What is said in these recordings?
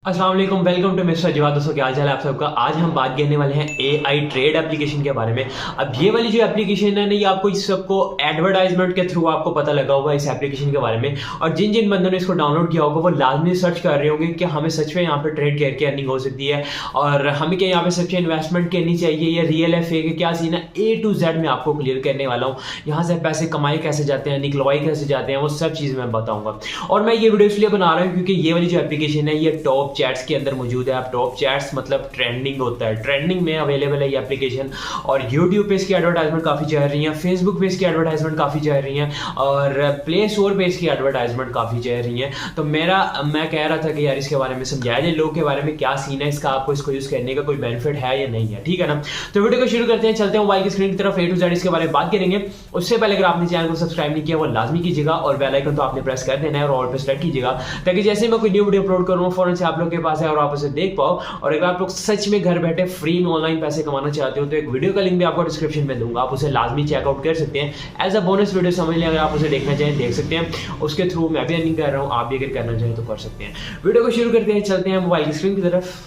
अस्सलाम वालेकुम, welcome to mister Jawad. दोस्तों क्या हाल चाल है आप सबका। आज हम बात करने वाले हैं एआई ट्रेड एप्लीकेशन के बारे में। अब ये वाली जो एप्लीकेशन है ना, ये आपको इस सबको एडवर्टाइजमेंट के थ्रू आपको पता लगा होगा इस एप्लीकेशन के बारे में। और जिन जिन बंदों ने इसको डाउनलोड किया होगा वो लाजमी सर्च कर रहे होंगे कि हमें सच में यहाँ पे ट्रेड करके अर्निंग हो सकती है और हमें क्या यहाँ पे सच में इन्वेस्टमेंट करनी चाहिए, या रियल है फेक है, क्या सीन है, A to Z मैं आपको क्लियर करने वाला हूँ। यहाँ से पैसे कमाए कैसे जाते हैं, निकलवाए कैसे जाते हैं, वो सब चीज़ मैं बताऊँगा। और मैं ये वीडियो इसलिए बना रहा हूँ क्योंकि ये वाली जो एप्लीकेशन है ये टॉप चैट्स के अंदर मौजूद है। आप टॉप चैट्स मतलब ट्रेंडिंग होता है, ट्रेंडिंग में अवेलेबल है ये एप्लीकेशन। और यूट्यूब पे इसकी एडवर्टाइजमेंट काफ़ी चल रही है, फेसबुक पे इसकी एडवर्टाइजमेंट काफ़ी चल रही है और प्ले स्टोर पे इसकी एडवर्टाइजमेंट काफ़ी चल रही है। तो मैं कह रहा था कि यार इसके बारे में समझाया जाए लोगों के बारे में, क्या सीन है इसका, आपको इसको यूज़ करने का कोई बेनिफिट है या नहीं है, ठीक है ना। तो वीडियो को शुरू करते हैं, चलते हैं मोबाइल की स्क्रीन की तरफ। A to Z इसके बारे में बात करेंगे। उससे पहले अगर आपने चैनल को सब्सक्राइब नहीं किया वो लाजमी कीजिएगा और बेल आइकन तो आपने प्रेस कर देना है और ऑल पे सेलेक्ट कीजिएगा, ताकि जैसे मैं कोई न्यू वीडियो अपलोड करूँ फौरन से आप लोग के पास है और आप उसे देख पाओ। और अगर आप लोग सच में घर बैठे फ्री में ऑनलाइन पैसे कमाना चाहते हो तो एक वीडियो का लिंक भी आपको डिस्क्रिप्शन में दूंगा, आप उसे लाजमी चेकआउट कर सकते हैं। एज अ बोनस वीडियो समझ लें, अगर आप उसे देखना चाहें देख सकते हैं। उसके थ्रू मैं भी अर्निंग कर रहा हूँ, आप भी अगर करना चाहें तो कर सकते हैं। वीडियो को शुरू करते हैं, चलते हैं मोबाइल की स्क्रीन की तरफ।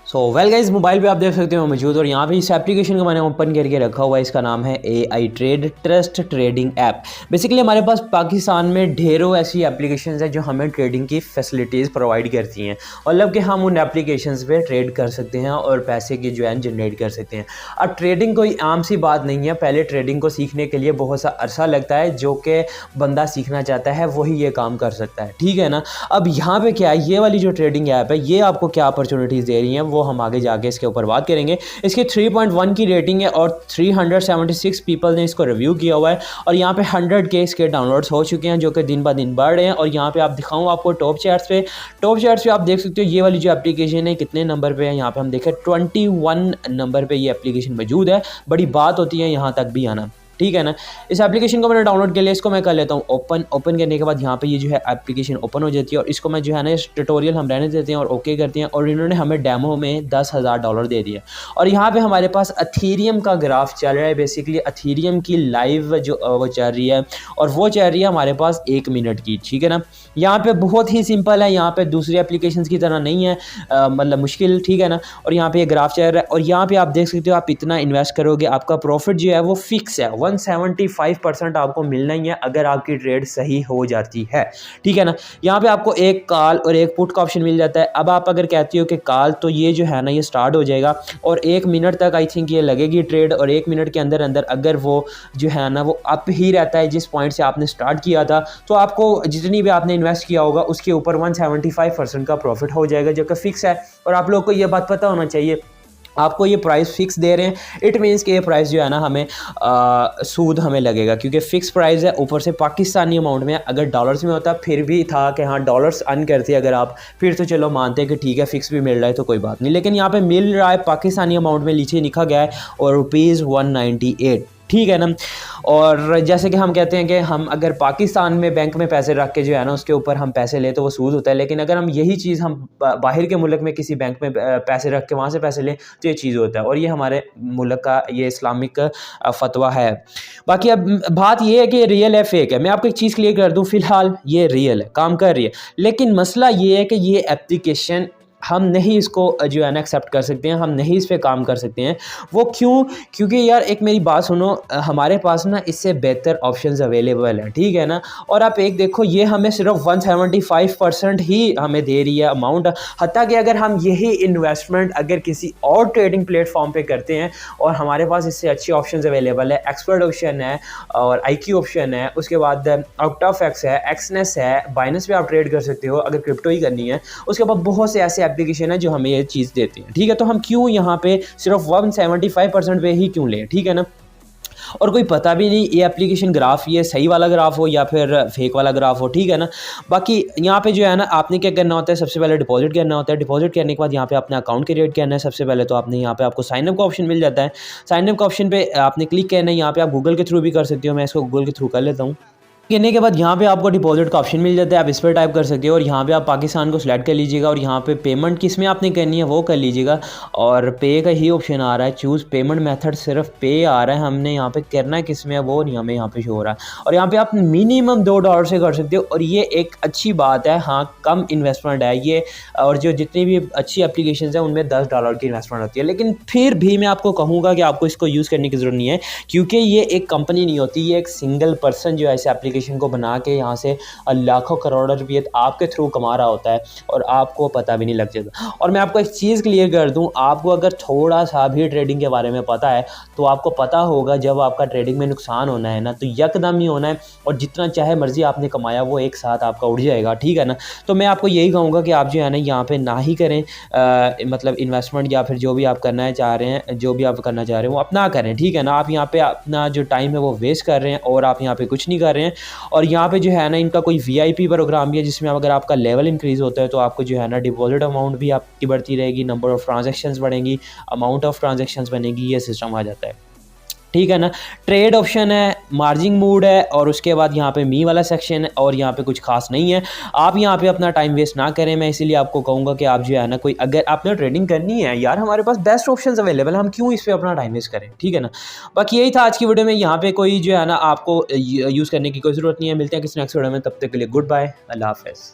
सो वेल गाइज, मोबाइल पे आप देख सकते हो मौजूद, और यहाँ पे इस एप्लीकेशन को मैंने ओपन करके रखा हुआ है। इसका नाम है AI trade trust trading app. Basically हमारे पास पाकिस्तान में ढेरों ऐसी एप्लीकेशंस हैं जो हमें ट्रेडिंग की फैसिलिटीज़ प्रोवाइड करती हैं, मतलब कि हम उन एप्लीकेशंस पे ट्रेड कर सकते हैं और पैसे की जो है जनरेट कर सकते हैं। अब ट्रेडिंग कोई आम सी बात नहीं है, पहले ट्रेडिंग को सीखने के लिए बहुत सा अरसा लगता है। जो कि बंदा सीखना चाहता है वही ये काम कर सकता है, ठीक है ना। अब यहाँ पे क्या है, ये वाली जो ट्रेडिंग ऐप है ये आपको क्या अपॉर्चुनिटीज़ दे रही हैं वो हम आगे जाके इसके ऊपर बात करेंगे। इसकी 3.1 की रेटिंग है और 376 पीपल ने इसको रिव्यू किया हुआ है और यहाँ पे 100K इसके डाउनलोड्स हो चुके हैं जो कि दिन ब दिन बढ़ रहे हैं। और यहाँ पे आप दिखाऊं आपको टॉप चैट्स पे आप देख सकते हो ये वाली जो एप्लीकेशन है कितने नंबर पे है। यहाँ पे हम देखें 21 नंबर पे ये एप्लीकेशन मौजूद है। बड़ी बात होती है यहाँ तक भी आना, ठीक है ना। इस एप्लीकेशन को मैंने डाउनलोड कर लिया, इसको मैं कर लेता हूँ ओपन करने के बाद यहाँ पे ये जो है एप्लीकेशन ओपन हो जाती है और इसको मैं जो है ना इस ट्यूटोरियल हम रहने देते हैं और ओके करते हैं। और इन्होंने हमें डेमो में $10,000 दे दिया और यहाँ पे हमारे पास अथीरियम का ग्राफ चल रहा है। बेसिकली अथीरियम की लाइव जो वो चल रही है और वो चल रही है हमारे पास 1 मिनट की, ठीक है ना। यहाँ पे बहुत ही सिंपल है, यहाँ पे दूसरी एप्लीकेशन की तरह नहीं है मतलब मुश्किल, ठीक है ना। और यहाँ पे ये ग्राफ चल रहा है और यहाँ पे आप देख सकते हो आप इतना इन्वेस्ट करोगे आपका प्रॉफिट जो है वो फिक्स है, 175% आपको मिलना ही है अगर आपकी ट्रेड सही हो जाती है, ठीक है ना। यहाँ पे आपको एक कॉल और एक पुट का ऑप्शन मिल जाता है। अब आप अगर कहती हो कि कॉल, तो ये जो है ना ये स्टार्ट हो जाएगा और 1 मिनट तक आई थिंक ये लगेगी ट्रेड और 1 मिनट के अंदर अंदर अगर वो जो है ना वो अप ही रहता है जिस पॉइंट से आपने स्टार्ट किया था, तो आपको जितनी भी आपने इन्वेस्ट किया होगा उसके ऊपर 175% का प्रॉफिट हो जाएगा जो कि फिक्स है। और आप लोग को ये बात पता होना चाहिए, आपको ये प्राइस फिक्स दे रहे हैं, इट मीन्स कि ये प्राइस जो है ना हमें सूद हमें लगेगा क्योंकि फिक्स प्राइस है। ऊपर से पाकिस्तानी अमाउंट में, अगर डॉलर्स में होता फिर भी था कि हाँ डॉलर्स अर्न करते अगर आप, फिर तो चलो मानते हैं कि ठीक है फिक्स भी मिल रहा है तो कोई बात नहीं। लेकिन यहाँ पे मिल रहा है पाकिस्तानी अमाउंट में, नीचे लिखा गया है और ₹198, ठीक है ना। और जैसे कि हम कहते हैं कि हम अगर पाकिस्तान में बैंक में पैसे रख के जो है ना उसके ऊपर हम पैसे लें तो वो सूद होता है, लेकिन अगर हम यही चीज़ हम बाहर के मुल्क में किसी बैंक में पैसे रख के वहाँ से पैसे लें तो ये चीज़ होता है। और ये हमारे मुल्क का ये इस्लामिक फतवा है। बाकी अब बात ये है कि रियल है फेक है, मैं आपको एक चीज़ क्लियर कर दूँ, फ़िलहाल ये रियल है, काम कर रही है। लेकिन मसला ये है कि ये एप्लीकेशन हम नहीं इसको जो है ना एक्सेप्ट कर सकते हैं, हम नहीं इस पे काम कर सकते हैं। वो क्यों? क्योंकि यार एक मेरी बात सुनो, हमारे पास ना इससे बेहतर ऑप्शंस अवेलेबल हैं, ठीक है ना। और आप एक देखो, ये हमें सिर्फ 175% ही हमें दे रही है अमाउंट। हत्ता कि अगर हम यही इन्वेस्टमेंट अगर किसी और ट्रेडिंग प्लेटफॉर्म पे करते हैं और हमारे पास इससे अच्छे ऑप्शंस अवेलेबल है, एक्सपर्ट ऑप्शन है और IQ ऑप्शन है, उसके बाद आउट ऑफ एक्स है, एक्सनेस है, बाइनेंस पे आप ट्रेड कर सकते हो अगर क्रिप्टो ही करनी है। उसके बाद बहुत से ऐसे एप्लीकेशन है जो हमें ये चीज़ देती है, ठीक है। तो हम क्यों यहाँ पे सिर्फ 175% पे ही क्यों लें, ठीक है ना। और कोई पता भी नहीं ये एप्लीकेशन ग्राफ ये सही वाला ग्राफ हो या फिर फेक वाला ग्राफ हो, ठीक है ना। बाकी यहाँ पे जो है ना आपने क्या करना होता है, सबसे पहले डिपॉजिट करना होता है। डिपॉजिट करने के बाद यहाँ पे अपना अकाउंट क्रिएट करना है। सबसे पहले तो आपने यहाँ पे आपको साइनअप का ऑप्शन मिल जाता है। साइनअप का ऑप्शन पे आपने क्लिक करना है। यहाँ पे आप गूगल के थ्रू भी कर सकते हो, मैं इसको गूगल के थ्रू कर लेता हूँ। करने के बाद यहाँ पे आपको डिपॉजिट का ऑप्शन मिल जाता है, आप इस पर टाइप कर सकते हो और यहाँ पे आप पाकिस्तान को सिलेक्ट कर लीजिएगा और यहाँ पे पेमेंट किस में आपने करनी है वो कर लीजिएगा और पे का ही ऑप्शन आ रहा है, चूज़ पेमेंट मेथड, सिर्फ पे आ रहा है, हमने यहाँ पे करना है किस में है वो नहीं हमें यहाँ पे शो हो रहा है और यहाँ पे आप मिनिमम $2 से कर सकते हो और ये एक अच्छी बात है। हाँ, कम इन्वेस्टमेंट है ये और जो जितनी भी अच्छी एप्लीकेशन है उनमें $10 की इन्वेस्टमेंट होती है, लेकिन फिर भी मैं आपको कहूँगा कि आपको इसको यूज़ करने की ज़रूरत नहीं है क्योंकि ये एक कंपनी नहीं होती, ये एक सिंगल पर्सन जो है इस एप्लीकेशन को बना के यहाँ से लाखों करोड़ों रुपये आपके थ्रू कमा रहा होता है और आपको पता भी नहीं लग जाता। और मैं आपको एक चीज़ क्लियर कर दूं, आपको अगर थोड़ा सा भी ट्रेडिंग के बारे में पता है तो आपको पता होगा जब आपका ट्रेडिंग में नुकसान होना है ना तो यकदम ही होना है और जितना चाहे मर्जी आपने कमाया वो एक साथ आपका उड़ जाएगा, ठीक है ना। तो मैं आपको यही कहूँगा कि आप जो है ना यहाँ पे ना ही करें, मतलब इन्वेस्टमेंट या फिर जो भी आप करना चाह रहे हैं, जो भी आप करना चाह रहे हैं वो अपना करें, ठीक है ना। आप यहाँ पे अपना जो टाइम है वो वेस्ट कर रहे हैं और आप यहाँ पे कुछ नहीं कर रहे हैं। और यहाँ पे जो है ना इनका कोई VIP प्रोग्राम भी है जिसमें अगर आपका लेवल इंक्रीज़ होता है तो आपको जो है ना डिपॉजिट अमाउंट भी आपकी बढ़ती रहेगी, नंबर ऑफ़ ट्रांजैक्शंस बढ़ेंगी, अमाउंट ऑफ़ ट्रांजैक्शंस बनेगी, ये सिस्टम आ जाता है, ठीक है ना। ट्रेड ऑप्शन है, मार्जिन मोड है और उसके बाद यहाँ पे मी वाला सेक्शन है और यहाँ पे कुछ खास नहीं है। आप यहाँ पे अपना टाइम वेस्ट ना करें, मैं इसीलिए आपको कहूँगा कि आप जो है ना कोई अगर आपने ट्रेडिंग करनी है यार, हमारे पास बेस्ट ऑप्शंस अवेलेबल है, हम क्यों इस पे अपना टाइम वेस्ट करें, ठीक है ना। बाकी यही था आज की वीडियो में, यहाँ पे कोई जो है ना आपको यूज़ करने की कोई ज़रूरत नहीं है। मिलते हैं किसी नेक्स्ट वीडियो में, तब तक के लिए गुड बाय, अल्लाह हाफ़िज़।